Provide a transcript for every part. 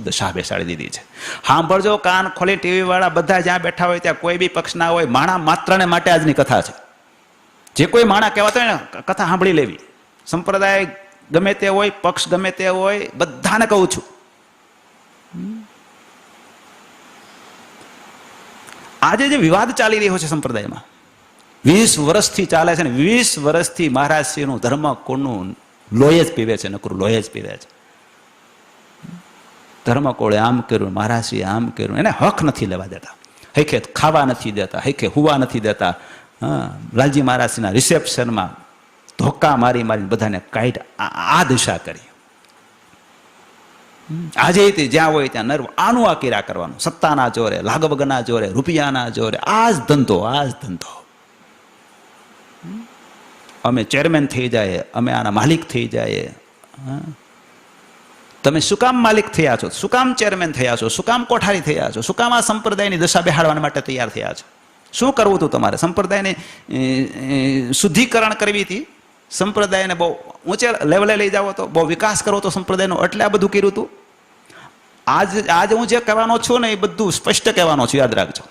દશા બેસાડી દીધી છે. સાંભળજો, કાન ખોલી, ટીવી વાળા બધા જ્યાં બેઠા હોય ત્યાં કોઈ બી પક્ષના હોય, માણા માત્રને માટે આજની કથા છે. જે કોઈ માણા કહેવાતા હોય ને કથા સાંભળી લેવી. સંપ્રદાય ગમે તે હોય, પક્ષ ગમે તે હોય, બધાને કહું છું. આજે જે વિવાદ ચાલી રહ્યો છે સંપ્રદાયમાં, 20 વર્ષથી ચાલે છે ને, 20 વર્ષથી મહારાજશ્રીનું ધર્મ કોણનું લોહી જ પીવે છે, નકરું લોહી જ પીવે છે. ધર્મકોળે આમ કર્યું, મહારાજશ્રીએ આમ કર્યું, એને હક નથી લેવા દેતા, હૈખે ખાવા નથી દેતા, હૈખે હુવા નથી દેતા. લાલજી મહારાજશ્રીના રિસેપ્શનમાં ધોકા મારી મારીને બધાને કાઢ આ દિશા કરી. આજે જ્યાં હોય ત્યાં નર્વ આનું આ કિરા કરવાનું, સત્તાના જોરે, લાગવગના જોરે, રૂપિયાના જોરે. આ જ ધંધો, આ જ ધંધો. અમે ચેરમેન થઈ જાય, અમે આના માલિક થઈ જાય. તમે શું કામ માલિક થયા છો? શું કામ ચેરમેન થયા છો? શું કામ કોઠારી થયા છો? શું કામ આ સંપ્રદાયની દશા બેહાડવા માટે તૈયાર થયા છો? શું કરવું હતું તમારે? સંપ્રદાયને શુદ્ધિકરણ કરવી હતી, સંપ્રદાયને બહુ ઊંચે લેવલે લઈ જાવ તો, બહુ વિકાસ કરવો તો સંપ્રદાયનો, એટલે આ બધું કર્યું હતું. આજ હું જે કહેવાનો છું ને એ બધું સ્પષ્ટ કહેવાનો છું, યાદ રાખજો.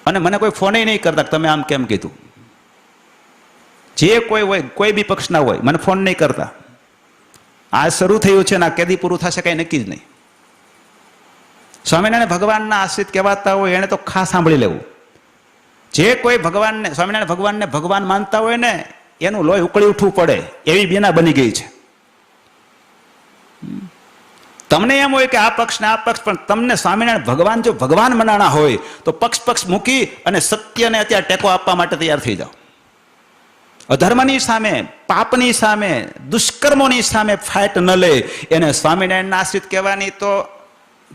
અને મને કોઈ ફોન નહીં કરતા તમે આમ કેમ કીધું. જે કોઈ હોય, કોઈ બી પક્ષના હોય, મને ફોન નહીં કરતા. આ શરૂ થયું છે ને આ કેદી પૂરું થશે કઈ નક્કી જ નહીં. સ્વામિનારાયણ ભગવાનના આશ્રિત કહેવાતા હોય એને તો ખાસ સાંભળી લેવું. જે કોઈ ભગવાનને, સ્વામિનારાયણ ભગવાનને ભગવાન માનતા હોય ને, એનું લોહી ઉકળી ઉઠવું પડે એવી બેના બની ગઈ છે. તમને એમ હોય કે આ પક્ષ ને આ પક્ષ, પણ તમને સ્વામિનારાયણ ભગવાન જો ભગવાન મનાણા હોય તો પક્ષ મૂકી અને સત્યને અત્યારે ટેકો આપવા માટે તૈયાર થઈ જાઓ. અધર્મની સામે, પાપની સામે, દુષ્કર્મોની સામે ફાઇટ ન લે એને સ્વામિનારાયણના આશ્રિત કહેવાની તો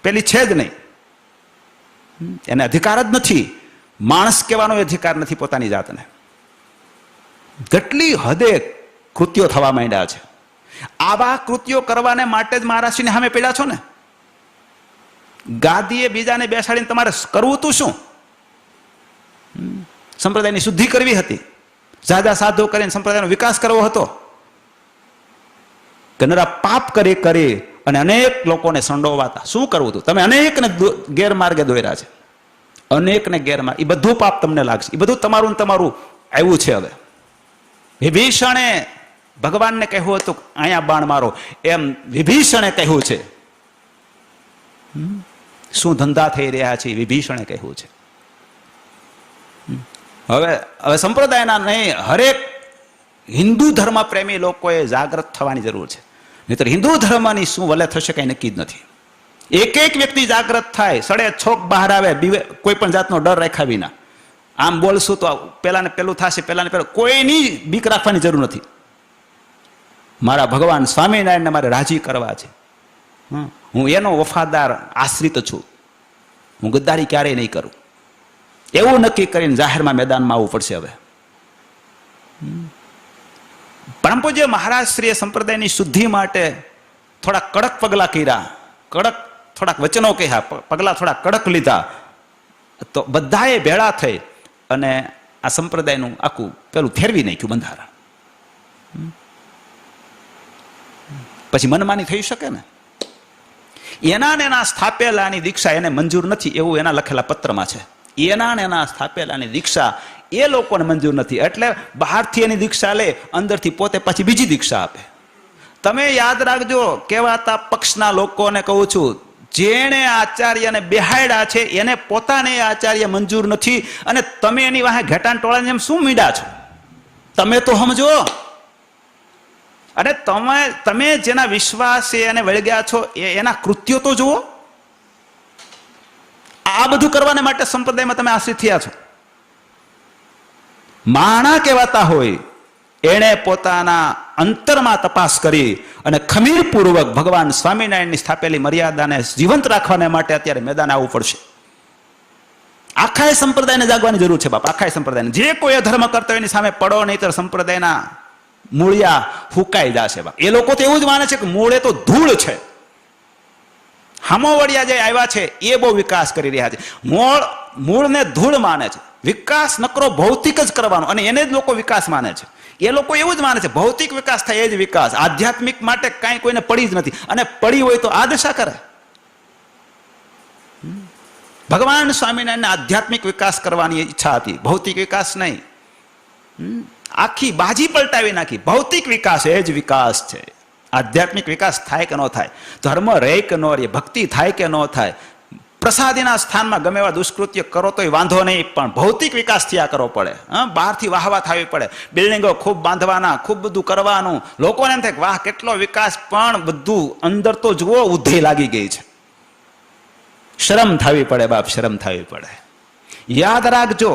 પેલી છે જ નહીં. એને અધિકાર જ નથી. માણસ કહેવાનો અધિકાર નથી પોતાની જાતને. કેટલી હદે કૃત્યો થવા માંડ્યા છે. આવા કૃત્યો કરવાને માટે જ મહારાજશ્રીને સામે પડ્યા છો ને. ગાદીએ બીજાને બેસાડીને તમારે કરવું તું શું? સંપ્રદાયની શુદ્ધિ કરવી હતી, જાદા સાધુ કરીને સંપ્રદાયનો વિકાસ કરવો હતો. કનરા પાપ કરી અને અનેક લોકોને સંડોવાતા. શું કરવું હતું? તમે અનેકને ગેરમાર્ગે દોર્યા છે, અનેકને ગેરમાર્ગ. એ બધું પાપ તમને લાગશે. એ બધું તમારું આવ્યું છે. હવે વિભીષણે ભગવાનને કહ્યું હતું અહીંયા બાણ મારો, એમ વિભીષણે કહ્યું છે. શું ધંધા થઈ રહ્યા છે વિભીષણે કહ્યું છે. હવે સંપ્રદાયના નહીં, હરેક હિન્દુ ધર્મ પ્રેમી લોકોએ જાગૃત થવાની જરૂર છે. નહીતર હિન્દુ ધર્મની શું વલે થશે કઈ નક્કી જ નથી. એક વ્યક્તિ જાગૃત થાય, સડે છોક બહાર આવે, કોઈ પણ જાતનો ડર રાખ્યા વિના. આમ બોલશું તો પેલાને પેલું થશે, પેલાને પેલું. કોઈની બીક રાખવાની જરૂર નથી. મારા ભગવાન સ્વામિનારાયણને મારે રાજી કરવા છે. હું એનો વફાદાર આશ્રિત છું. હું ગદ્દારી ક્યારેય નહીં કરું. એવું નક્કી કરીને જાહેરમાં મેદાનમાં આવવું પડશે. હવે પરમ પૂજ્ય મહારાજશ્રીએ સંપ્રદાયની શુદ્ધિ માટે થોડા કડક પગલાં કર્યા, થોડાક વચનો કહ્યા, પગલાં થોડા કડક લીધા. તો બધાએ ભેળા થઈ અને આ સંપ્રદાયનું આખું પેલું ફેરવી નાખ્યું બંધારણ. પછી મનમાની થઈ શકે ને. એના સ્થાપેલાની દીક્ષા એને મંજૂર નથી એવું એના લખેલા પત્રમાં છે. એના સ્થાપેલાની દીક્ષા એ લોકોને મંજૂર નથી. એટલે બહારથી એની દીક્ષા લે, અંદરથી પોતે પાછી બીજી દીક્ષા આપે. તમે યાદ રાખજો, કહેવાતા પક્ષના લોકોને કહું છું, જેણે આચાર્યને બેહાડ્યા છે એને પોતાને આચાર્ય મંજૂર નથી, અને તમે એની વાહે ઘેટાન ટોળાની જેમ શું મીડા છો? તમે તો સમજો. અરે તમે જેના વિશ્વાસે એને વળગ્યા છો એના કૃત્યો તો જુઓ. આ બધું કરવાને માટે સંપ્રદાયમાં તમે આશ્રિત થયા છો. માણા કહેવાતા હોય એણે પોતાના અંતરમાં તપાસ કરી અને ખમીરપૂર્વક ભગવાન સ્વામિનારાયણની સ્થાપેલી મર્યાદાને જીવંત રાખવાને માટે અત્યારે મેદાન આવવું પડશે. આખા સંપ્રદાયને જાગવાની જરૂર છે બાપ. આખા સંપ્રદાયને જે કોઈ અધર્મ કરતો એની સામે પડો, નહીતર સંપ્રદાયના મૂળિયા ફૂંકાઈ જશે બાપ. એ લોકો તો એવું જ માને છે કે મૂળે તો ધૂળ છે. હામોવડિયા જે આવ્યા છે એ બહુ વિકાસ કરી રહ્યા છે. મૂળને ધૂળ માને છે. વિકાસ નકરો ભૌતિક જ કરવાનો, અને એને જ લોકો વિકાસ માને છે. એ લોકો એવું જ માને છે ભૌતિક વિકાસ થાય એ જ વિકાસ, આધ્યાત્મિક માટે કાંઈ કોઈને પડી જ નથી, અને પડી હોય તો આ દશા કરે. ભગવાન સ્વામિનારાયણને આધ્યાત્મિક વિકાસ કરવાની ઈચ્છા હતી, ભૌતિક વિકાસ નહીં. આખી બાજી પલટાવી નાખી. ભૌતિક વિકાસ એ જ વિકાસ છે. આધ્યાત્મિક વિકાસ થાય કે ન થાય, ધર્મ રહે કે ન રહે, ભક્તિ થાય કે ન થાય, પ્રસાદીના સ્થાનમાં ગમે એવા દુષ્કૃત્ય કરો તોય વાંધો નહીં, પણ ભૌતિક વિકાસ થયા કરવો પડે. બહારથી વાહવા થવી પડે, બિલ્ડિંગો ખૂબ બાંધવાના, ખૂબ બધું કરવાનું, લોકોને એમ થાય કે વાહ કેટલો વિકાસ, પણ બધું અંદર તો જુઓ ઉધઈ લાગી ગઈ છે. શરમ થવી પડે બાપ, શરમ થવી પડે. યાદ રાખજો,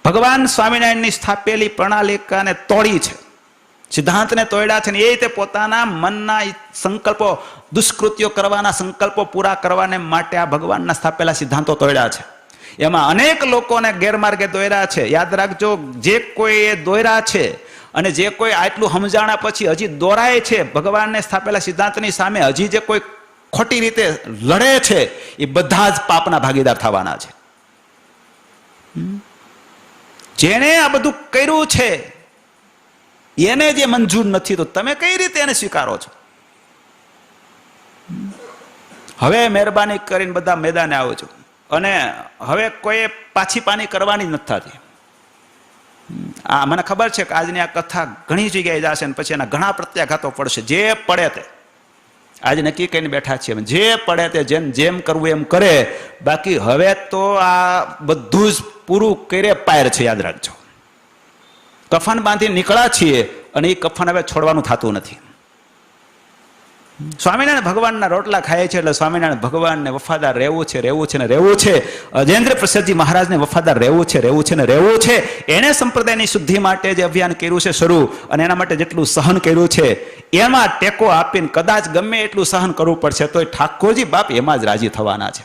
ભગવાન સ્વામિનારાયણની સ્થાપેલી પ્રણાલિકાને તોડી છે, સિદ્ધાંતને તોડ્યા છે, ને એ રીતે પોતાના મનના સંકલ્પો, દુષ્કૃત્યો કરવાના સંકલ્પો પૂરા કરવાને માટે આ ભગવાનના સ્થાપેલા સિદ્ધાંતો તોડ્યા છે. એમાં અનેક લોકોને ગેરમાર્ગે દોર્યા છે. યાદ રાખજો, જે કોઈ એ દોર્યા છે અને જે કોઈ આટલું સમજાણા પછી હજી દોરાય છે ભગવાનને સ્થાપેલા સિદ્ધાંતની સામે, હજી જે કોઈ ખોટી રીતે લડે છે, એ બધા જ પાપના ભાગીદાર થવાના છે. જેને આ બધું કર્યું છે એને જે મંજૂર નથી, તો તમે કઈ રીતે એને સ્વીકારો છો? હવે મહેરબાની કરીને બધા મેદાને આવો છો, અને હવે કોઈ પાછી પાની કરવાની જ નથી થતી. આ મને ખબર છે કે આજની આ કથા ઘણી જગ્યાએ જશે ને પછી એના ઘણા પ્રત્યાઘાતો પડશે. જે પડે તે આજે નક્કી કરીને બેઠા છીએ, જે પડે તે જેમ કરવું એમ કરે. બાકી હવે તો આ બધું જ પૂરું કરે પાયર છે. યાદ રાખજો, કફન બાંધી નીકળ્યા છીએ અને એ કફન હવે છોડવાનું થતું નથી. સ્વામિનારાયણ ભગવાનના રોટલા ખાય છે એટલે સ્વામિનારાયણ ભગવાનને વફાદાર રહેવું છે, રહેવું છે ને રહેવું છે. અજેન્દ્ર પ્રસાદજી મહારાજને વફાદાર રહેવું છે, રહેવું છે ને રહેવું છે. એને સંપ્રદાયની શુદ્ધિ માટે જે અભિયાન કર્યું છે શરૂ, અને એના માટે જેટલું સહન કર્યું છે એમાં ટેકો આપીને કદાચ ગમે એટલું સહન કરવું પડશે તો ઠાકોરજી બાપ એમાં જ રાજી થવાના છે.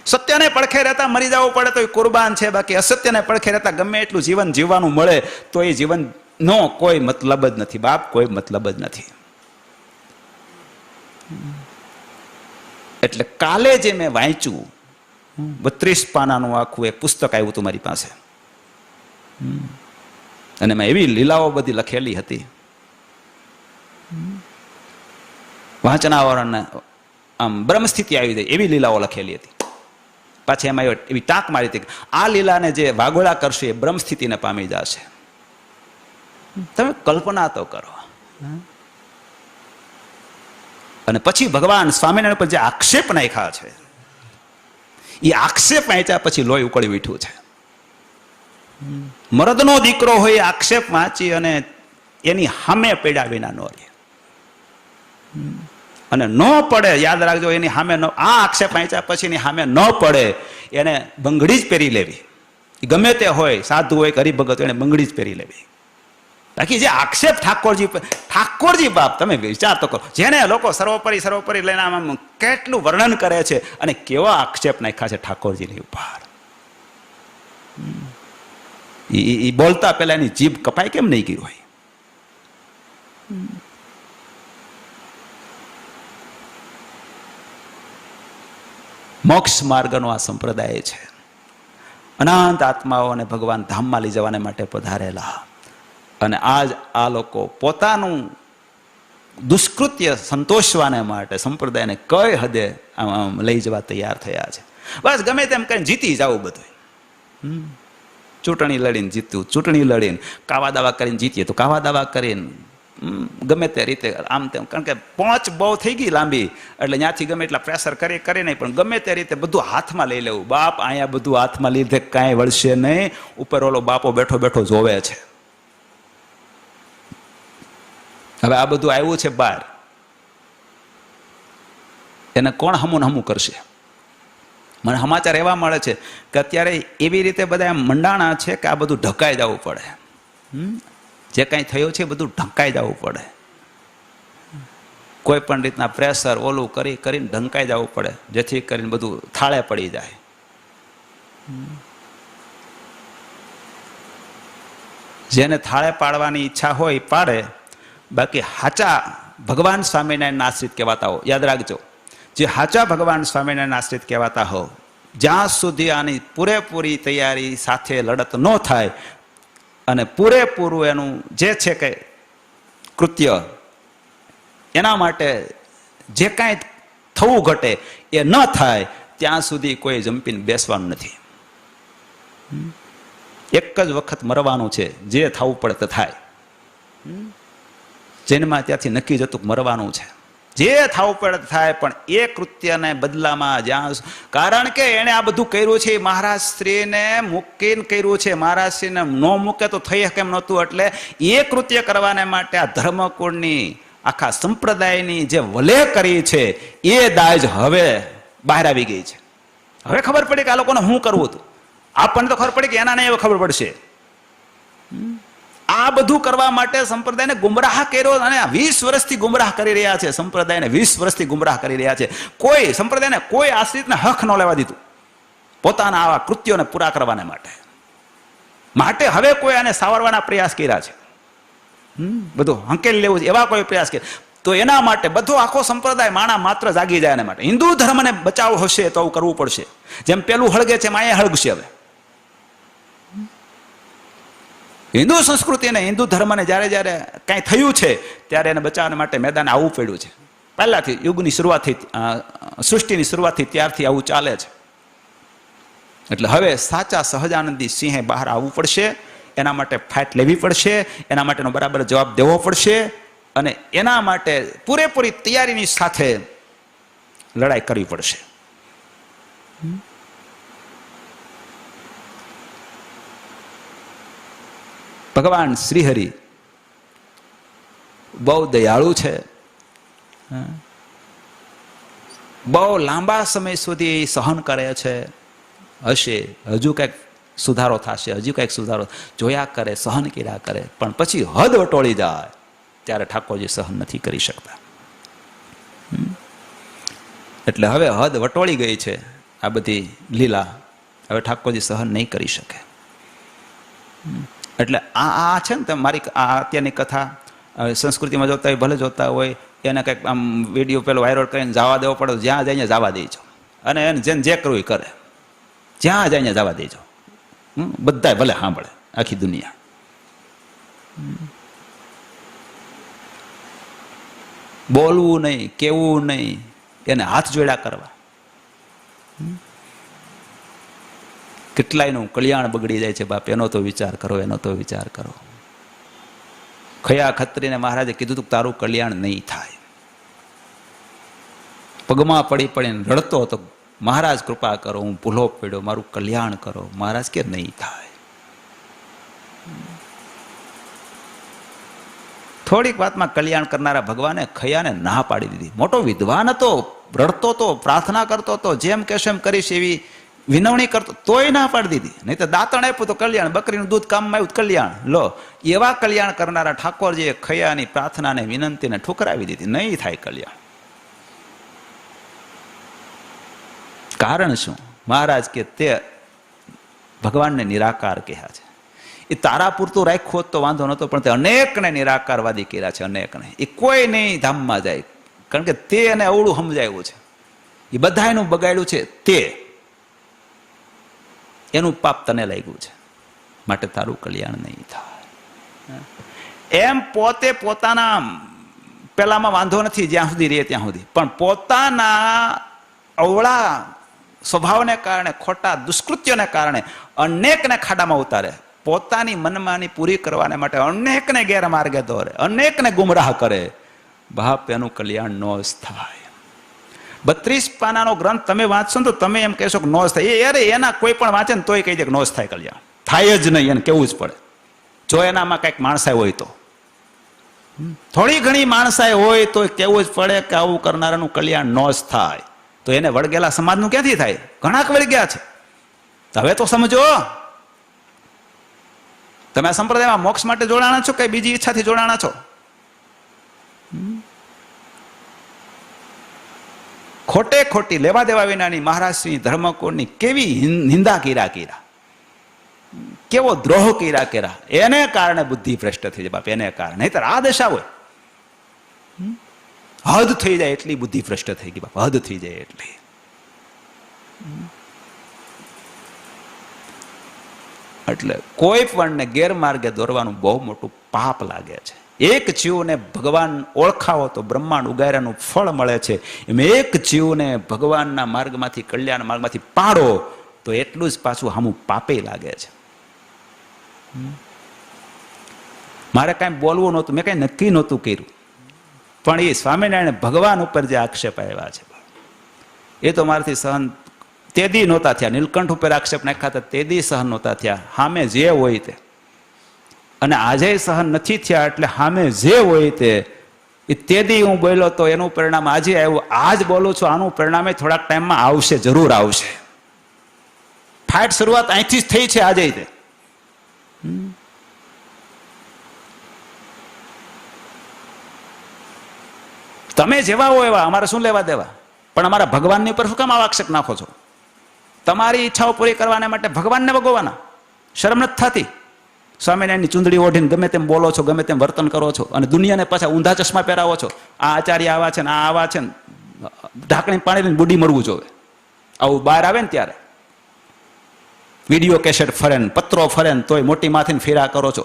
સત્યને પડખે રહેતા મરી જવું પડે તો એ કુરબાન છે, બાકી અસત્યને પડખે રહેતા ગમે એટલું જીવન જીવવાનું મળે તો એ જીવનનો કોઈ મતલબ જ નથી બાપ, કોઈ મતલબ જ નથી. એટલે કાલે જે મેં વાંચ્યું 32 પાનાનું આખું એક પુસ્તક આવ્યું હતું મારી પાસે, અને એમાં એવી લીલાઓ બધી લખેલી હતી. વાંચનાવાળાને આમ બ્રહ્મસ્થિતિ આવી જાય એવી લીલાઓ લખેલી હતી. પાછી એમાં એવી ટાંક મારી હતી કે આ લીલાને જે વાગોળા કરશે એ બ્રહ્મસ્થિતિને પામી જશે. તમે કલ્પના તો કરો. અને પછી ભગવાન સ્વામિનારાયણ પર જે આક્ષેપ નાખ્યા છે, એ આક્ષેપ વાંચ્યા પછી લોહી ઉકળી ઉઠ્યું છે. મરદનો દીકરો હોય આક્ષેપ વાંચી અને એની સામે પડ્યા વિના ન રહે. અને ન પડે, યાદ રાખજો, એની સામે આ આક્ષેપ વાંચ્યા પછી એની સામે ન પડે એને બંગડી જ પહેરી લેવી. ગમે તે હોય, સાધુ હોય કે હરિભગત હોય, એને બંગડી જ પહેરી લેવી. બાકી જે આક્ષેપ ઠાકોરજી બાપ, તમે વિચાર તો કરો, જેને લોકો સર્વોપરી લઈને આમ કેટલું વર્ણન કરે છે અને કેવા આક્ષેપ નાખ્યા છે ઠાકોરજીની ઉપર. એ બોલતા પહેલા એની જીભ કપાય કેમ નહીં ગઈ હોય? મોક્ષ માર્ગનો આ સંપ્રદાય છે. અનંત આત્માઓને ભગવાન ધામમાં લઈ જવાને માટે પધારેલા, અને આજ આ લોકો પોતાનું દુષ્કૃત્ય સંતોષવાને માટે સંપ્રદાયને કઈ હદે લઈ જવા તૈયાર થયા છે. બસ ગમે તેમ કરીને જીતી જવું બધું. ચૂંટણી લડીને જીત્યું, ચૂંટણી લડીને કાવા દાવા કરીને જીતીએ તો કાવા દાવા કરીને ગમે તે રીતે આમ તેમ, કારણ કે પહોંચ બહુ થઈ ગઈ લાંબી, એટલે ત્યાંથી ગમે એટલા પ્રેશર કરી નહીં, પણ ગમે તે રીતે બધું હાથમાં લઈ લેવું. બાપ અહીંયા બધું હાથમાં લીધે કાંઈ વળશે નહીં. ઉપર ઓલો બાપો બેઠો બેઠો જોવે છે. હવે આ બધું આવ્યું છે બહાર, એને કોણ હમું કરશે? મને સમાચાર એવા મળે છે કે અત્યારે એવી રીતે બધા મંડાણા છે કે આ બધું ઢકાઈ જવું પડે. જે કાંઈ થયું છે બધું ઢંકાઈ જવું પડે. કોઈ પણ રીતના પ્રેશર ઓલું કરીને ઢંકાઈ જવું પડે, જેથી કરીને બધું થાળે પડી જાય. જેને થાળે પાડવાની ઈચ્છા હોય એ પાડે, બાકી હાચા ભગવાન સ્વામિનારાયણ આશ્રિત કહેવાતા હો, યાદ રાખજો, જે હાચા ભગવાન સ્વામિનારાયણ આશ્રિત કહેવાતા હો, જ્યાં સુધી આની પૂરેપૂરી તૈયારી સાથે લડત ન થાય અને પૂરેપૂરું એનું જે છે કે કૃત્ય એના માટે જે કાંઈ થવું ઘટે એ ન થાય ત્યાં સુધી કોઈ જંપીને બેસવાનું નથી. એક જ વખત મરવાનું છે, જે થવું પડે તે થાય. જન્મમાં ત્યાંથી નક્કી જ હતું મરવાનું છે, જે થવું પડે થાય. પણ એ કૃત્યને બદલામાં જ્યાં, કારણ કે એણે આ બધું કર્યું છે મહારાજ શ્રીને મૂકીને કર્યું છે. મહારાજ શ્રીને ન મૂકે તો થઈ કેમ નહોતું. એટલે એ કૃત્ય કરવાને માટે આ ધર્મકુળની આખા સંપ્રદાયની જે વલે કરી છે એ દાજ હવે બહાર આવી ગઈ છે. હવે ખબર પડી કે આ લોકોને શું કરવું હતું. આપણને તો ખબર પડી કે એના નહીં ખબર પડશે. આ બધું કરવા માટે સંપ્રદાયને ગુમરાહ કર્યો, અને 20 વર્ષથી ગુમરાહ કરી રહ્યા છે. સંપ્રદાયને 20 વર્ષથી ગુમરાહ કરી રહ્યા છે. કોઈ સંપ્રદાયને કોઈ આશ્રિતને હક ન લેવા દીધું પોતાના આવા કૃત્યોને પૂરા કરવાને માટે હવે કોઈ આને સાવરવાના પ્રયાસ કર્યા છે. બધું હંકેલી લેવું છે એવા કોઈ પ્રયાસ કર્યા. તો એના માટે બધો આખો સંપ્રદાય માણા માત્ર જાગી જાય એના માટે. હિન્દુ ધર્મને બચાવ હશે તો આવું કરવું પડશે. જેમ પેલું હળગે છે એમ અહીંયા હળગશે. હવે હિન્દુ સંસ્કૃતિને હિન્દુ ધર્મને જ્યારે જ્યારે કાંઈ થયું છે ત્યારે એને બચાવવા માટે મેદાને આવવું પડ્યું છે. પહેલાથી યુગની શરૂઆતથી, સૃષ્ટિની શરૂઆતથી ત્યારથી આવું ચાલે છે. એટલે હવે સાચા સહજાનંદી સિંહે બહાર આવવું પડશે. એના માટે ફાઇટ લેવી પડશે. એના માટેનો બરાબર જવાબ દેવો પડશે. અને એના માટે પૂરેપૂરી તૈયારીની સાથે લડાઈ કરવી પડશે. ભગવાન શ્રીહરિ બહુ દયાળુ છે. બહુ લાંબા સમય સુધી સહન કરે છે. હશે હજુ કંઈક સુધારો થશે, હજુ કંઈક સુધારો જોયા કરે, સહન કર્યા કરે. પણ પછી હદ વટોળી જાય ત્યારે ઠાકોરજી સહન નથી કરી શકતા. એટલે હવે હદ વટોળી ગઈ છે આ બધી લીલા. હવે ઠાકોરજી સહન નહીં કરી શકે. એટલે આ છે ને, તમે મારી આ અત્યારની કથા સંસ્કૃતિમાં જોતા હોય, ભલે જોતા હોય, એને કંઈક આમ વિડીયો પેલો વાયરલ કરીને જવા દેવો પડે. જ્યાં જઈને જવા દેજો. અને એને જેને જે કરવું એ કરે. જ્યાં જઈને જવા દેજો. બધા ભલે સાંભળે આખી દુનિયા. બોલવું નહીં, કેવું નહીં, એને હાથ જોડ્યા કરવા. કેટલાયનું કલ્યાણ બગડી જાય છે બાપ. એનો તો વિચાર કરો, એનો તો વિચાર કરો. ખયા ખત્રીને મહારાજે કીધું હતું તારું કલ્યાણ નહીં થાય. પગમાં પડી પડીને રડતો હતો, મહારાજ કૃપા કરો, હું ભૂલો પડ્યો, મારું કલ્યાણ કરો. મહારાજ કે નહીં થાય. થોડીક વાતમાં કલ્યાણ કરનારા ભગવાને ખયાને ના પાડી દીધી. મોટો વિદ્વાન હતો, રડતો હતો, પ્રાર્થના કરતો હતો, જેમ કહેશો એમ કરીશ એવી વિનવણી કરતો, તોય ના પાડી દીધી. નહીં તો દાંતણ આપ્યું તો કલ્યાણ, બકરીનું દૂધ કામમાં આવ્યું કલ્યાણ. લો, એવા કલ્યાણ કરનારા ઠાકોરજીએ ખયાની પ્રાર્થનાને વિનંતીને ઠુકરાવી દીધી. નહીં થાય કલ્યાણ. કારણ શું? મહારાજ કે તે ભગવાનને નિરાકાર કહ્યા છે. એ તારા પૂરતું રાખ્યું હોત તો વાંધો નહોતો, પણ તે અનેકને નિરાકારવાદી કર્યા છે. અનેકને. એ કોઈ નહીં ધામમાં જાય, કારણ કે તે એને અવળું સમજાયું છે. એ બધાનું બગાડ્યું છે તે. એનું પાપ તને લાગ્યું છે, માટે તારું કલ્યાણ નહીં થાય. એમ પોતે પોતાના પેલામાં વાંધો નથી જ્યાં સુધી રહે ત્યાં સુધી, પણ પોતાના અવળા સ્વભાવને કારણે, ખોટા દુષ્કૃત્યોને કારણે અનેકને ખાડામાં ઉતારે. પોતાની મનમાની પૂરી કરવાને માટે અનેકને ગેરમાર્ગે દોરે, અનેકને ગુમરાહ કરે. બાપ એનું કલ્યાણ નો જ થાય. 32 પાનાનો ગ્રંથ તમે વાંચશો ને તો તમે એમ કહેશો કે નો જ થાય. અરે એના કોઈ પણ વાંચે ને તોય કહી દે કે નો જ થાય કલ્યાણ. થાય જ નહીં, એને કેવું જ પડે. જો એનામાં કંઈક માણસાઈ હોય તો, થોડી ઘણી માણસાઈ હોય તો કેવું જ પડે કે આવું કરનારાનું કલ્યાણ નો જ થાય. તો એને વળગેલા સમાજનું ક્યાંથી થાય? ઘણા વળગ્યા છે. હવે તો સમજો, તમે આ સંપ્રદાયમાં મોક્ષ માટે જોડાણા છો કે બીજી ઈચ્છાથી જોડાણા છો? ખોટે ખોટી લેવા દેવા વિનાની મહારાજશ્રી ધર્મકોળની કેવી નિંદા કર્યા, કેવો દ્રોહ કર્યા. એને કારણે બુદ્ધિ ભ્રષ્ટ થઈ જાય બાપ. એને કારણે. નહીતર આ દશા હોય, હદ થઈ જાય એટલી બુદ્ધિ ભ્રષ્ટ થઈ ગઈ બાપ. હદ થઈ જાય એટલી. એટલે કોઈ પણને ગેરમાર્ગે દોરવાનું બહુ મોટું પાપ લાગે છે. એક જીવને ભગવાન ઓળખાવો તો બ્રહ્માંડ ઉગાર્યાનું ફળ મળે છે. એમ એક જીવને ભગવાનના માર્ગમાંથી, કલ્યાણ માર્ગમાંથી પાડો તો એટલું જ પાછું હામું પાપે લાગે છે. મારે કાંઈ બોલવું નહોતું, મેં કાંઈ નક્કી નહોતું કર્યું, પણ એ સ્વામિનારાયણ ભગવાન ઉપર જે આક્ષેપ આવ્યા છે એ તો મારાથી સહન તેદી નહોતા થયા. નીલકંઠ ઉપર આક્ષેપ નાખ્યા હતા તેદી સહન નહોતા થયા. સામે જે હોય તે, અને આજે સહન નથી થયા. એટલે સામે જે હોય તે તેદી હું બોલ્યો તો એનું પરિણામ આજે આવ્યું. આજ બોલું છું, આનું પરિણામ થોડાક ટાઈમમાં આવશે, જરૂર આવશે. ફાઇટ શરૂઆત અહીંથી જ થઈ છે. આજે તે તમે જેવા હો એવા, અમારે શું લેવા દેવા? પણ અમારા ભગવાનની ઉપર શું કામ આવા આક્ષેપ નાખો છો? તમારી ઈચ્છાઓ પૂરી કરવાના માટે ભગવાનને ભગવાના શરમ નથી થતી? સ્વામિનારાયણની ચૂંદડી ઓઢીને ગમે તેમ બોલો છો, ગમે તેમ વર્તન કરો છો, અને દુનિયાને પાછા ઊંધા ચશ્મા પહેરાવો છો. આ આચાર્ય આવા છે ને આ આવા છે ને, ઢાંકણી પાણી લઈને બુડી મરવું જોવે. આવું બહાર આવે ને ત્યારે વિડીયો કેસેટ ફરે ને, પત્રો ફરે ને, તોય મોટી માથીને ફેરા કરો છો.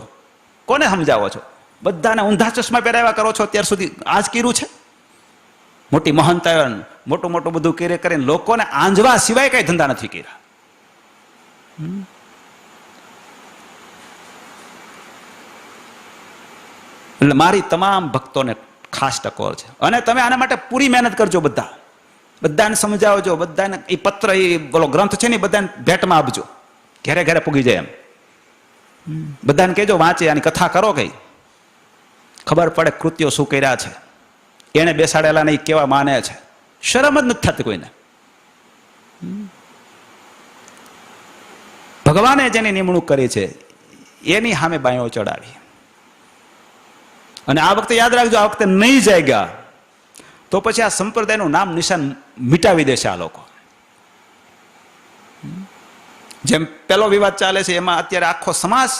કોને સમજાવો છો? બધાને ઊંધા ચશ્મા પહેરાવ્યા કરો છો. અત્યાર સુધી આજ કર્યું છે? મોટી મહંતાયન મોટું મોટું બધું કરીને લોકોને આંજવા સિવાય કઈ ધંધા નથી કર્યા. એટલે મારી તમામ ભક્તોને ખાસ ટકોર છે. અને તમે આના માટે પૂરી મહેનત કરજો. બધાને સમજાવજો. બધાને એ પત્ર, એ બોલો ગ્રંથ છે ને, બધાને ભેટમાં આપજો. ઘેરે ઘેરે પૂગી જાય એમ. બધાને કહેજો વાંચે, આની કથા કરો. કઈ ખબર પડે કૃત્યો શું કર્યા છે, એને બેસાડેલા નહીં કેવા માને છે. શરમ જ નથી થતી કોઈને. ભગવાને જેની નિમણૂક કરી છે એની સામે બાયો ચડાવી. અને આ વખતે યાદ રાખજો, આ વખતે નહીં જાગ્યા તો પછી આ સંપ્રદાયનું નામ નિશાન મિટાવી દેશે આ લોકો. જેમ પેલો વિવાદ ચાલે છે એમાં અત્યારે આખો સમાજ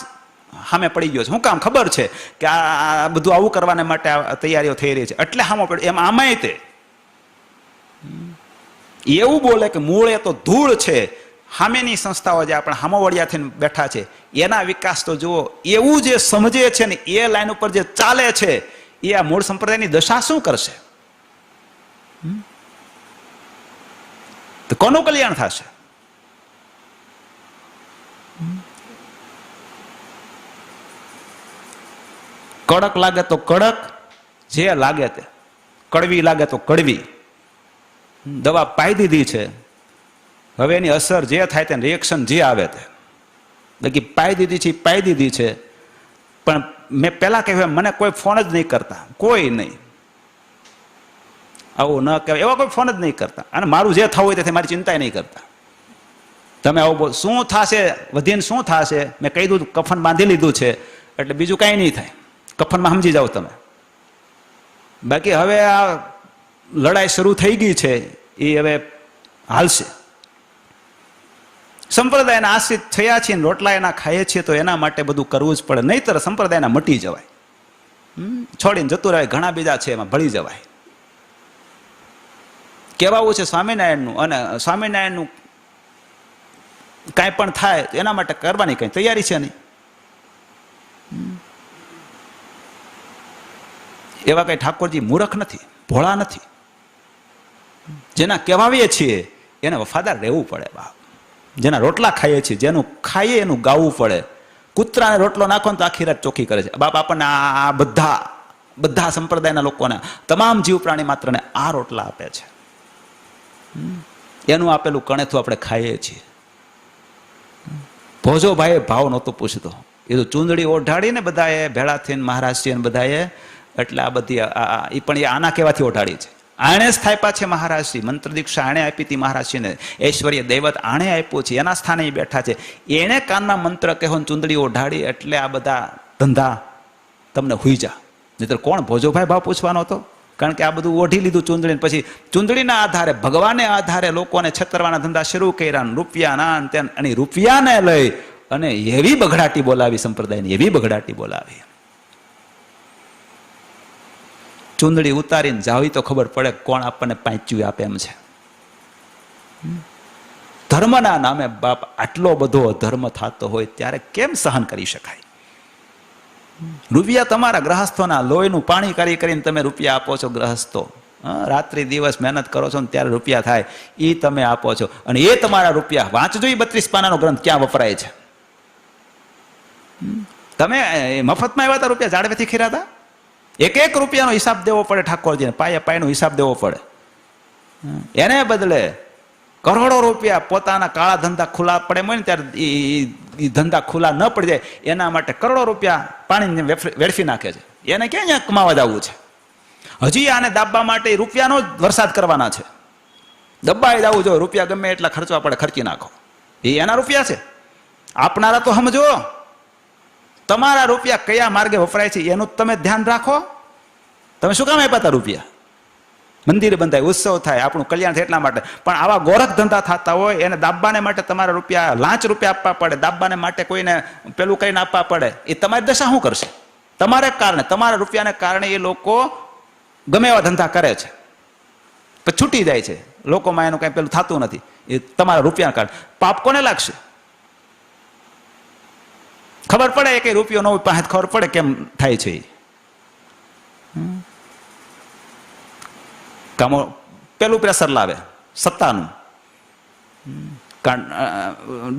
સામે પડી ગયો છે. શું કામ? ખબર છે કે આ બધું આવું કરવાને માટે તૈયારીઓ થઈ રહી છે, એટલે સામે પડ્યો. એમ આમાંય તે એવું બોલે કે મૂળ એ તો ધૂળ છે. સામેની સંસ્થાઓ જે આપણે હામોવડિયા થઈને બેઠા છે એના વિકાસ તો જુઓ. એવું જે સમજે છે ને એ લાઈન ઉપર જે ચાલે છે એ આ મૂળ સંપ્રદાયની દશા શું કરશે? તો કોનું કલ્યાણ થશે? કડક લાગે તો કડક, જે લાગે તે. કડવી લાગે તો કડવી. દવા પાઈ દીધી છે, હવે એની અસર જે થાય તે રિએક્શન જે આવે તે. બાકી પાઈ દીધી છે, પાઈ દીધી છે. પણ મેં પહેલા કહ્યું મને કોઈ ફોન જ નહીં કરતા, કોઈ નહીં. આવું ન કહેવાય, એવા કોઈ ફોન જ નહીં કરતા. અને મારું જે થવું હોય તેથી મારી ચિંતા નહીં કરતા. તમે આવું બોલ, શું થશે વધીને શું થશે? મેં કહી દીધું કફન બાંધી લીધું છે, એટલે બીજું કાંઈ નહીં થાય. કફનમાં સમજી જાઓ તમે. બાકી હવે આ લડાઈ શરૂ થઈ ગઈ છે, એ હવે હાલશે. સંપ્રદાયના આશ્રિત થયા છીએ, રોટલા એના ખાઈએ છીએ, તો એના માટે બધું કરવું જ પડે. નહીંતર સંપ્રદાયના મટી જવાય, છોડીને જતું રહે. ઘણા બીજા છે એમાં ભળી જવાય. કહેવાવું છે સ્વામિનારાયણનું, અને સ્વામિનારાયણનું કાંઈ પણ થાય એના માટે કરવાની કંઈ તૈયારી છે નહીં. એવા કઈ ઠાકોરજી મૂર્ખ નથી, ભોળા નથી. જેના કહેવાવીએ છીએ એને વફાદાર રહેવું પડે. બાપ, જેના રોટલા ખાઈએ છીએ, જેનું ખાઈએ એનું ગાવું પડે. કૂતરાને રોટલો નાખો ને તો આખી રાત ચોખ્ખી કરે છે. બાપ આપણને આ બધા સંપ્રદાયના લોકોને, તમામ જીવ પ્રાણી માત્રને આ રોટલા આપે છે. એનું આપેલું કણેથું આપણે ખાઈએ છીએ. ભોજો ભાઈ ભાવ નહોતો પૂછતો, એ તો ચૂંદડી ઓઢાડીને બધાએ ભેળા થઈને મહારાજજી બધાએ. એટલે આ બધી એ પણ એ આના કહેવાથી ઓઢાડી છે. આણે સ્થાપ્યા છે મહારાજશ્રી. મંત્ર દીક્ષા આણે આપી હતી મહારાજશ્રીને. ઐશ્વર્ય દૈવત આણે આપ્યું છે, એના સ્થાને બેઠા છે. એણે કાનમાં મંત્ર કહેવો, ચૂંદડી ઓઢાડી. એટલે આ બધા ધંધા તમને હુઈ જા. નહીતર કોણ ભોજોભાઈ ભાવ પૂછવાનો હતો? કારણ કે આ બધું ઓઢી લીધું ચૂંદડીને. પછી ચૂંદડીના આધારે, ભગવાનને આધારે લોકોને છેતરવાના ધંધા શરૂ કર્યા. રૂપિયાના અને રૂપિયાને લઈ અને એવી બગડાટી બોલાવી સંપ્રદાયની, એવી બગડાટી બોલાવી. ચૂંદડી ઉતારીને જાવી તો ખબર પડે કોણ આપણને પાંચ્યું આપે એમ છે. ધર્મના નામે બાપ આટલો બધો અધર્મ થતો હોય ત્યારે કેમ સહન કરી શકાય? રૂપિયા તમારા ગ્રહસ્થોના લોહીનું પાણી કરીને તમે રૂપિયા આપો છો. ગ્રહસ્થો રાત્રિ દિવસ મહેનત કરો છો ને ત્યારે રૂપિયા થાય એ તમે આપો છો. અને એ તમારા રૂપિયા વાંચજો. એ 32 પાનાનો ગ્રંથ ક્યાં વપરાય છે? તમે મફતમાં આવ્યા હતા રૂપિયા ઝાડવેથી ખીરાતા? એક રૂપિયાનો હિસાબ દેવો પડે ઠાકોરજીને. પાયનો હિસાબ દેવો પડે. એને બદલે કરોડો રૂપિયા પોતાના કાળા ધંધા ખુલ્લા પડે હોય ને ત્યારે એ ધંધા ખુલ્લા ન પડી જાય એના માટે કરોડો રૂપિયા પાણીને વેડફી નાખે છે. એને ક્યાં અહીંયા કમાવા જવું છે? હજી આને દાબવા માટે રૂપિયાનો જ વરસાદ કરવાના છે. દબાઈ જવું જો રૂપિયા ગમે એટલા ખર્ચવા પડે ખર્ચી નાખો. એ એના રૂપિયા છે. આપનારા તો સમજો તમારા રૂપિયા કયા માર્ગે વપરાય છે એનું તમે ધ્યાન રાખો. તમે શું કામ આપ્યા હતા રૂપિયા? મંદિર બંધાય, ઉત્સવ થાય, આપણું કલ્યાણ થાય એટલા માટે. પણ આવા ગોરખ ધંધા થતા હોય એને દાબવાને માટે તમારા રૂપિયા લાંચ રૂપિયા આપવા પડે, દાબવાને માટે કોઈને પેલું કરીને આપવા પડે. એ તમારી દશા શું કરશે? તમારે કારણે, તમારા રૂપિયાને કારણે એ લોકો ગમે એવા ધંધા કરે છે, પછી છૂટી જાય છે. લોકોમાં એનું કઈ પેલું થતું નથી. એ તમારા રૂપિયાના કારણે. પાપ કોને લાગશે? ખબર પડે કે રૂપિયો ન હોય પાસે ખબર પડે કેમ થાય છે. કામો પેલું પ્રેશર લાવે સત્તાનું,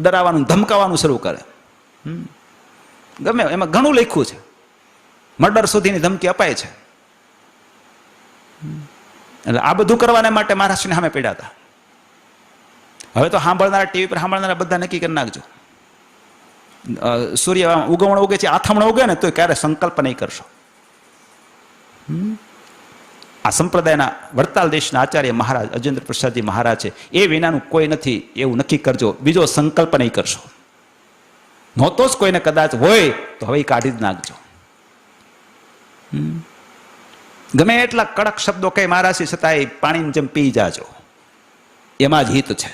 ડરાવવાનું ધમકાવવાનું શરૂ કરે. ગમે એમાં ઘણું લખ્યું છે. મર્ડર સુધીની ધમકી અપાય છે. એટલે આ બધું કરવાને માટે મહારાષ્ટ્રની સામે પડ્યા હતા. હવે તો સાંભળનારા ટીવી પર સાંભળનારા બધા નક્કી કરી નાખજો. સૂર્ય ઉગવણ ઉગે છે, આથમણ ઉગે ને તો ક્યારે સંકલ્પ નહીં કરશો. આ સંપ્રદાયના વડતાલ દેશના આચાર્ય મહારાજ અજેન્દ્ર પ્રસાદજી મહારાજ છે. એ વિનાનું કોઈ નથી એવું નક્કી કરજો. બીજો સંકલ્પ નહીં કરશો. નહોતો જ કોઈને કદાચ હોય તો હવે કાઢી જ નાખજો. ગમે એટલા કડક શબ્દો કઈ મહારાજ છતાંય પાણીની જેમ પી જાજો. એમાં જ હિત છે.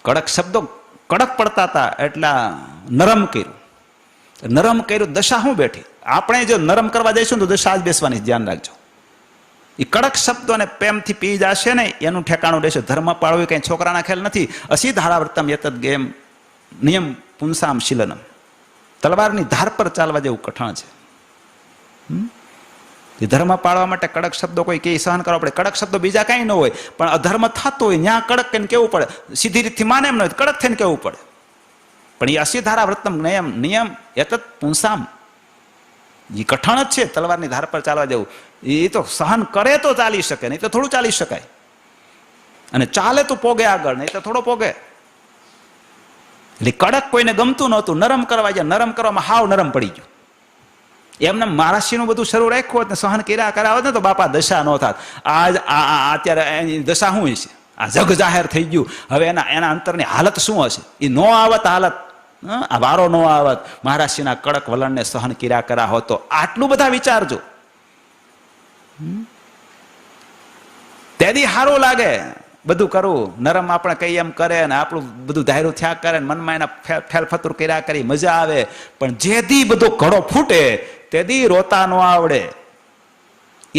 કડક શબ્દો કડક પડતા હતા એટલા નરમ કર્યું. નરમ કર્યું દશા શું બેઠી? આપણે જો નરમ કરવા જઈશું તો દશા જ બેસવાની. ધ્યાન રાખજો. એ કડક શબ્દોને પ્રેમથી પી જશે ને એનું ઠેકાણું રહેશે. ધર્મ પાળવું કઈ છોકરાના ખેલ નથી. અસી ધારાવર્તમ યતત ગેમ નિયમ પુંસામ શીલનમ. તલવારની ધાર પર ચાલવા જેવું કઠણ છે. ધર્મ પાળવા માટે કડક શબ્દો કોઈ કે સહન કરવા પડે. કડક શબ્દો બીજા કઈ ન હોય પણ અધર્મ થતો હોય ત્યાં કડક કઈને કેવું પડે. સીધી રીતથી માને એમ ન હોય કડક થઈને કેવું પડે. પણ એ અસી ધારાવર્તમ નિયમ યતત પુંસામ એ કઠણ જ છે. તલવારની ધાર પર ચાલવા જેવું. એ તો સહન કરે તો ચાલી શકે, નહીં તો થોડું ચાલી શકાય. અને ચાલે તો પોગે આગળ, નહીં તો થોડો પોગે. એટલે કડક કોઈને ગમતું નહોતું. નરમ કરવા જાય, નરમ કરવામાં હાવ નરમ પડી ગયું. એમને મહારાષ્ટ્રનું બધું શરૂ રાખ્યું હોત ને સહન કર્યા કરાવત ને તો બાપા દશા ન થાત. અત્યારે એની દશા શું હશે? આ જગ જાહેર થઈ ગયું. હવે એના અંતરની હાલત શું હશે? એ નો આવત હાલત, આ વારો નો આવત. મહારાષ્ટ્રના કડક વલણને સહન કર્યા કરા હોત તો આટલું બધા વિચારજો. તેથી સારું લાગે બધું કરવું. નરમ આપણે કઈ એમ કરે ને આપણું બધું ધાર્યું થયા કરે ને મનમાં એના ફેરફતુર કર્યા કરી મજા આવે. પણ જેથી બધો ઘડો ફૂટે તેથી રોતા ન આવડે.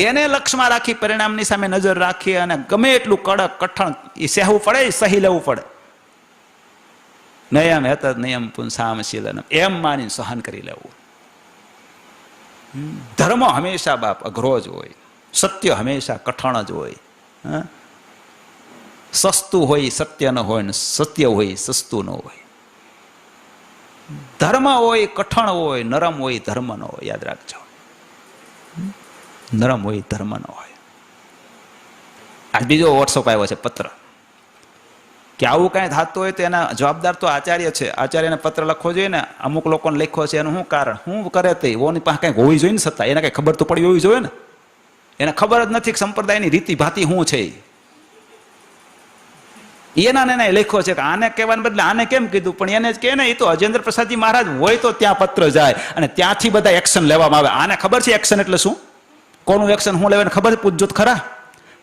એને લક્ષમાં રાખી પરિણામની સામે નજર રાખી અને ગમે એટલું કડક કઠણ એ સહેવું પડે, સહી લેવું પડે. નિયમ હેત નિયમ પુંસામ શીલનમ એમ માની સહન કરી લેવું. ધર્મ હંમેશા બાપ અઘરો જ હોય. સત્ય હંમેશા કઠણ જ હોય. સસ્તું હોય સત્ય ન હોય ને સત્ય હોય સસ્તું ન હોય. ધર્મ હોય કઠણ હોય, નરમ હોય ધર્મ ન હોય. યાદ રાખજો. નરમ હોય ધર્મ ન હોય. આ બીજો વોટ્સઅપ આવ્યો છે પત્ર કે આવું કાંઈ થતું હોય તો એના જવાબદાર તો આચાર્ય છે. આચાર્યને પત્ર લખવો જોઈએ ને. અમુક લોકોને લખ્યો છે એનું શું કારણ? શું કરે તે? ઓની પાસે કંઈક હોવી જોઈએ ને સત્તા. એને કંઈ ખબર તો પડી હોવી જોઈએ ને. એને ખબર જ નથી કે સંપ્રદાયની રીતિ ભાતી શું છે. એના લખ્યો છે કે આને કહેવાને બદલે આને કેમ કીધું? પણ એને જ કહે ને. એ તો અજેન્દ્ર પ્રસાદજી મહારાજ હોય તો ત્યાં પત્ર જાય અને ત્યાંથી બધા એક્શન લેવામાં આવે. આને ખબર છે એક્શન એટલે શું? કોનું એક્શન શું લેવાને ખબર છે? પૂછજો ખરા.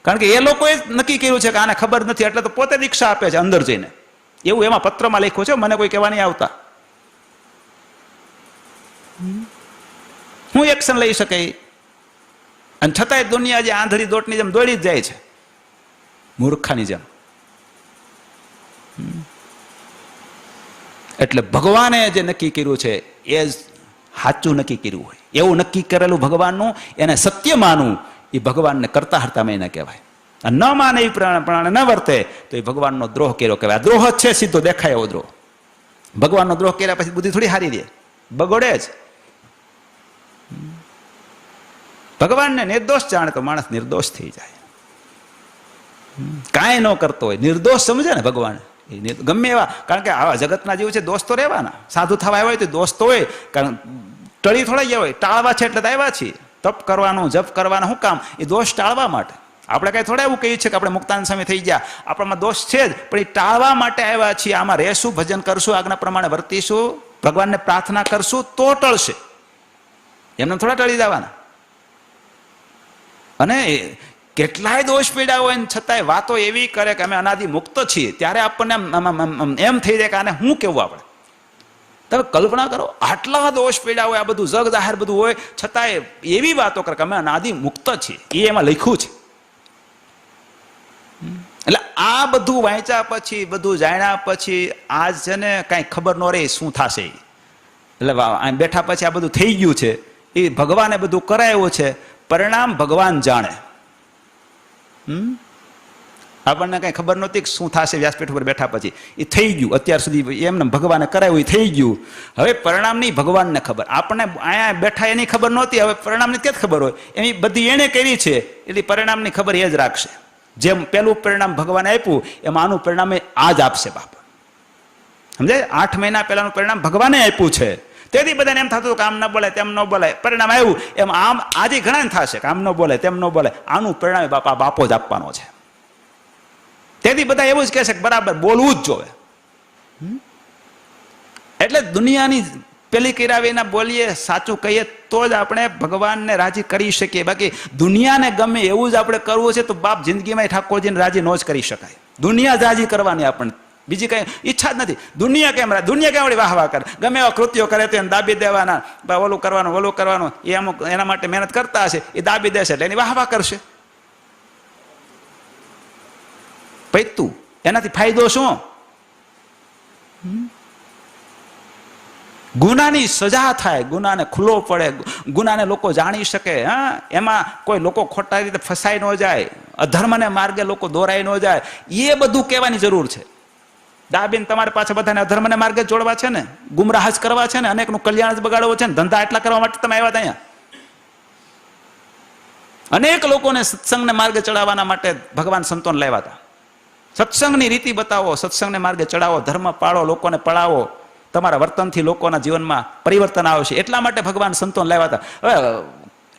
કારણ કે એ લોકોએ નક્કી કર્યું છે કે આને ખબર નથી એટલે તો પોતે દીક્ષા આપે છે અંદર જઈને. એવું એમાં પત્રમાં લખ્યું છે. મને કોઈ કહેવા નહીં આવતા. હું એક્શન લઈ શકે? અને છતાંય દુનિયા જે આંધળી દોટની જેમ દોડી જ જાય છે, મૂર્ખાની જેમ. એટલે ભગવાને જે નક્કી કર્યું છે એ જ સાચું નક્કી કર્યું હોય. એવું નક્કી કરેલું ભગવાનનું એને સત્ય માનવું એ ભગવાનને કરતા હરતામાં એને કહેવાય. ન માને એ પ્રમાણે ન વર્તે તો એ ભગવાનનો દ્રોહ કર્યો કહેવાય. આ દ્રોહ જ છે, સીધો દેખાય એવો દ્રોહ. ભગવાનનો દ્રોહ કર્યા પછી બુદ્ધિ થોડી હારી દે, બગોડે જ. ભગવાનને નિર્દોષ જાણે તો માણસ નિર્દોષ થઈ જાય. કાંઈ ન કરતો હોય નિર્દોષ સમજે ને ભગવાન, ગમે એવા, કારણ કે આવા જગતના જેવું છે, દોસ્તો રહેવાના. સાધુ થવા આવ્યા હોય તો દોસ્તો હોય, કારણ ટળી થોડા ગયા હોય, ટાળવા છે એટલે તો આવ્યા છીએ. તપ કરવાનું, જપ કરવાનું શું કામ? એ દોષ ટાળવા માટે. આપણે કઈ થોડા એવું કહીએ છીએ કે આપણે મુક્તાન સામે થઈ ગયા, આપણામાં દોષ છે જ, પણ એ ટાળવા માટે આવ્યા છીએ. આમાં રહેશું, ભજન કરશું, આજ્ઞા પ્રમાણે વર્તીશું, ભગવાનને પ્રાર્થના કરશું તો ટળશે, એમને થોડા ટળી જવાના. અને કેટલાય દોષ પીડા હોય ને છતાંય વાતો એવી કરે કે અમે અનાદિ મુક્ત છીએ, ત્યારે આપણને એમ થઈ જાય કે આને શું કેવું આપણે. તમે કલ્પના કરો, આટલા દોષ પીડા હોય, આ બધું જગ જાહેર બધું હોય, છતાંય એવી વાતો કરે કે અમે અનાદિ મુક્ત છીએ. એ એમાં લખ્યું છે. એટલે આ બધું વાંચ્યા પછી, બધું જાણ્યા પછી આજ છે ને કાંઈ ખબર ન રહે શું થશે. એટલે બેઠા પછી આ બધું થઈ ગયું છે, એ ભગવાને બધું કરાયું છે, પરિણામ ભગવાન જાણે. આપણને કઈ ખબર નહોતી કે શું થશે. વ્યાસપીઠ ઉપર બેઠા પછી એ થઈ ગયું. અત્યાર સુધી એમને ભગવાને કરાયું, એ થઈ ગયું. હવે પરિણામની ભગવાનને ખબર. આપણને અહીંયા બેઠા એની ખબર નહોતી, હવે પરિણામની ક્યાં ખબર હોય? એની બધી એને કરી છે, એટલે પરિણામની ખબર એ જ રાખશે. જેમ પેલું પરિણામ ભગવાને આપ્યું, એમ આનું પરિણામ આ જ આપશે બાપ. સમજાય? 8 મહિના પહેલાનું પરિણામ ભગવાને આપ્યું છે. તેથી બધાને એમ થતું કે આમ ન બોલે, તેમ ન બોલે. પરિણામ આવ્યું એમ આમ આજે ઘણા થશે કે આમ ન બોલે, તેમ ન બોલે. આનું પરિણામ બાપા બાપો જ આપવાનો છે. તેથી બધા એવું જ કહે છે કે બરાબર બોલવું જ જોવે. એટલે દુનિયાની પેલી કિરાવીના બોલીએ, સાચું કહીએ તો જ આપણે ભગવાનને રાજી કરી શકીએ. બાકી દુનિયાને ગમે એવું જ આપણે કરવું છે તો બાપ જિંદગીમાં ઠાકોરજીને રાજી ન જ કરી શકાય. દુનિયા જ રાજી કરવાની આપણને, બીજી કઈ ઈચ્છા જ નથી. દુનિયા કેમ વળી વાહ વાહ કરે, ગમે એવા કૃત્યો કરે તો એને દાબી દેવાના, ઓલું કરવાનું. એ અમુક એના માટે મહેનત કરતા હશે, એ દાબી દેશે એટલે એની વાહ વાહ કરશે. પૈતું એનાથી ફાયદો શું? ગુનાની સજા થાય, ગુનાને ખુલ્લો પડે, ગુનાને લોકો જાણી શકે. હા, એમાં કોઈ લોકો ખોટા રીતે ફસાઈ ન જાય, અધર્મને માર્ગે લોકો દોરાઈ ન જાય, એ બધું કહેવાની જરૂર છે. દાબીને તમારે પાછા બધાને અધર્મને માર્ગે જોડવા છે ને, ગુમરાહ જ કરવા છે ને, અનેકનું કલ્યાણ જ બગાડવું છે ને, ધંધા એટલા કરવા માટે તમે આવ્યા હતા અહીંયા. અનેક લોકોને સત્સંગને માર્ગે ચડાવવાના માટે ભગવાન સંતોન લાવ્યા હતા. સત્સંગની રીતિ બતાવો, સત્સંગને માર્ગે ચડાવો, ધર્મ પાળો, લોકોને પળાવો, તમારા વર્તનથી લોકોના જીવનમાં પરિવર્તન આવશે. એટલા માટે ભગવાન સંતોન લાવ્યા હતા. હવે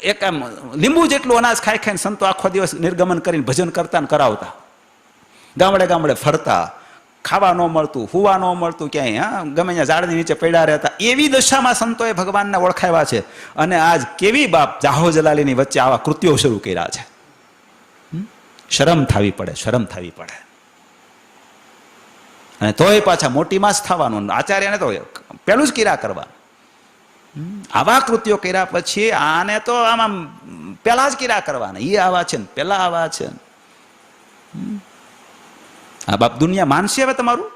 એક આમ લીંબુ જેટલું અનાજ ખાઈ ખાઈને સંતો આખો દિવસ નિર્ગમન કરીને ભજન કરતા ને કરાવતા, ગામડે ગામડે ફરતા, ખાવા ન મળતું, હુવા ન મળતું ક્યાંય, હા, ગમે ત્યાં ઝાડની નીચે પડ્યા રહેતા. એવી દશામાં સંતોએ ભગવાનને ઓળખાવ્યા છે. અને આજ કેવી બાપ જાહો જલાલીની વચ્ચે આવા કૃત્યો શરૂ કર્યા છે. શરમ થવી પડે, શરમ થવી પડે. અને તોય પાછા મોટીમાં જ થવાનું. આચાર્યને તો પેલું જ કિરા કરવા. આવા કૃત્યો કર્યા પછી આને તો આમાં પેલા જ કિરા કરવાના. એ આવા છે ને પેલા આવા છે. આ બાપ દુનિયા માનશે હવે તમારું?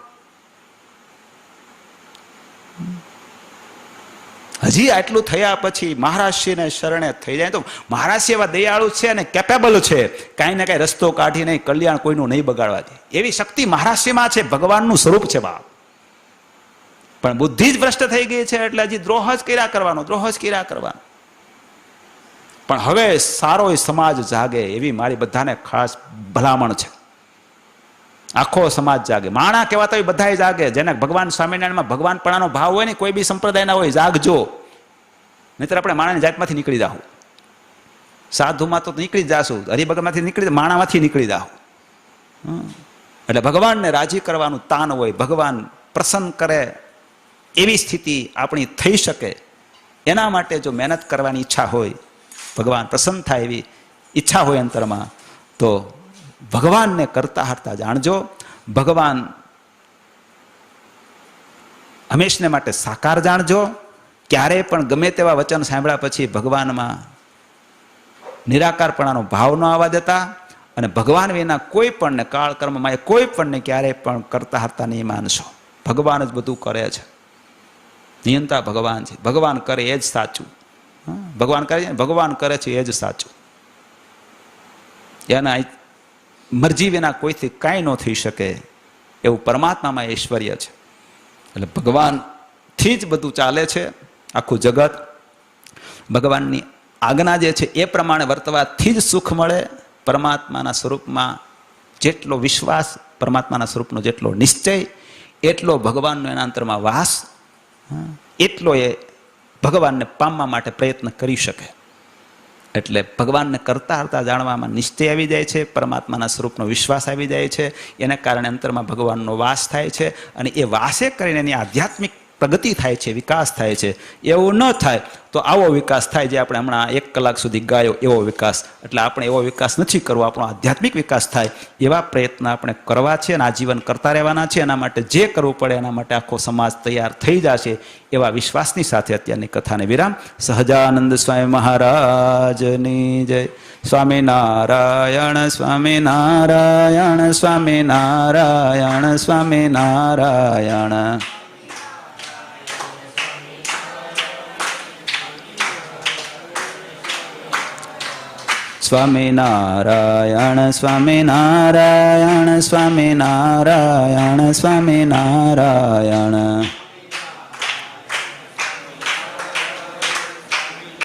હજી આટલું થયા પછી મહારાજશ્રીને શરણે થઈ જાય તો મહારાજશ્રી એવા દયાળુ છે અને કેપેબલ છે, કાંઈ ને કાંઈ રસ્તો કાઢી નહીં, કલ્યાણ કોઈનું નહીં બગાડવા દે. એવી શક્તિ મહારાજશ્રીમાં છે, ભગવાનનું સ્વરૂપ છે બાપ. પણ બુદ્ધિ જ ભ્રષ્ટ થઈ ગઈ છે એટલે હજી દ્રોહ જ કર્યા કરવાનો, દ્રોહ જ કર્યા કરવાનો. પણ હવે સારો સમાજ જાગે એવી મારી બધાને ખાસ ભલામણ છે. આખો સમાજ જાગે, માણા કહેવાતા હોય બધા જાગે. જેને ભગવાન સ્વામિનારાયણમાં ભગવાનપણાનો ભાવ હોય ને, કોઈ બી સંપ્રદાયના હોય, જાગજો. નહીતર આપણે માણાની જાતમાંથી નીકળી જાઉં, સાધુમાં તો નીકળી જ જાશું, હરિભગતમાંથી નીકળી, માણામાંથી નીકળી જાઉં. એટલે ભગવાનને રાજી કરવાનું તાન હોય, ભગવાન પ્રસન્ન કરે એવી સ્થિતિ આપણી થઈ શકે, એના માટે જો મહેનત કરવાની ઈચ્છા હોય, ભગવાન પ્રસન્ન થાય એવી ઈચ્છા હોય અંતરમાં, તો ભગવાનને કરતા હરતા જાણજો. ભગવાન હંમેશને માટે સાકાર જાણજો. ક્યારેય પણ ગમે તેવા વચન સાંભળ્યા પછી ભગવાનમાં નિરાકારપણાનો ભાવ ન આવવા દેતા. અને ભગવાન વિના કોઈ પણને કાળ કર્મમાં કોઈ પણને ક્યારેય પણ કરતા હરતા નહીં માનશો. ભગવાન જ બધું કરે છે, નિયંતા ભગવાન છે. ભગવાન કરે એ જ સાચું. ભગવાન કરે છે, ભગવાન કરે છે એ જ સાચું. એના મરજી વિના કોઈથી કાંઈ ન થઈ શકે એવું પરમાત્મામાં ઐશ્વર્ય છે. એટલે ભગવાનથી જ બધું ચાલે છે આખું જગત. ભગવાનની આજ્ઞા જે છે એ પ્રમાણે વર્તવાથી જ સુખ મળે. પરમાત્માના સ્વરૂપમાં જેટલો વિશ્વાસ, પરમાત્માના સ્વરૂપનો જેટલો નિશ્ચય, એટલો ભગવાનનો એના અંતરમાં વાસ, એટલો એ ભગવાનને પામવા માટે પ્રયત્ન કરી શકે. એટલે ભગવાનને કરતા કરતા જાણવામાં નિશ્ચય આવી જાય છે, પરમાત્માના સ્વરૂપનો વિશ્વાસ આવી જાય છે. એને કારણે અંતરમાં ભગવાનનો વાસ થાય છે અને એ વાસે કરીને એની આધ્યાત્મિક પ્રગતિ થાય છે, વિકાસ થાય છે. એવું ન થાય તો આવો વિકાસ થાય જે આપણે હમણાં 1 કલાક સુધી ગાયો એવો વિકાસ. એટલે આપણે એવો વિકાસ નથી કરવો, આપણો આધ્યાત્મિક વિકાસ થાય એવા પ્રયત્ન આપણે કરવા છે અને આજીવન કરતા રહેવાના છે. એના માટે જે કરવું પડે એના માટે આખો સમાજ તૈયાર થઈ જશે એવા વિશ્વાસની સાથે અત્યારની કથાને વિરામ. સહજાનંદ સ્વામી મહારાજની જય. સ્વામિનારાયણ સ્વામિનારાયણ સ્વામિનારાયણ સ્વામિનારાયણ. સ્વામિનારાયણ સ્વામિનારાયણ સ્વામિનારાયણ સ્વામિનારાયણ.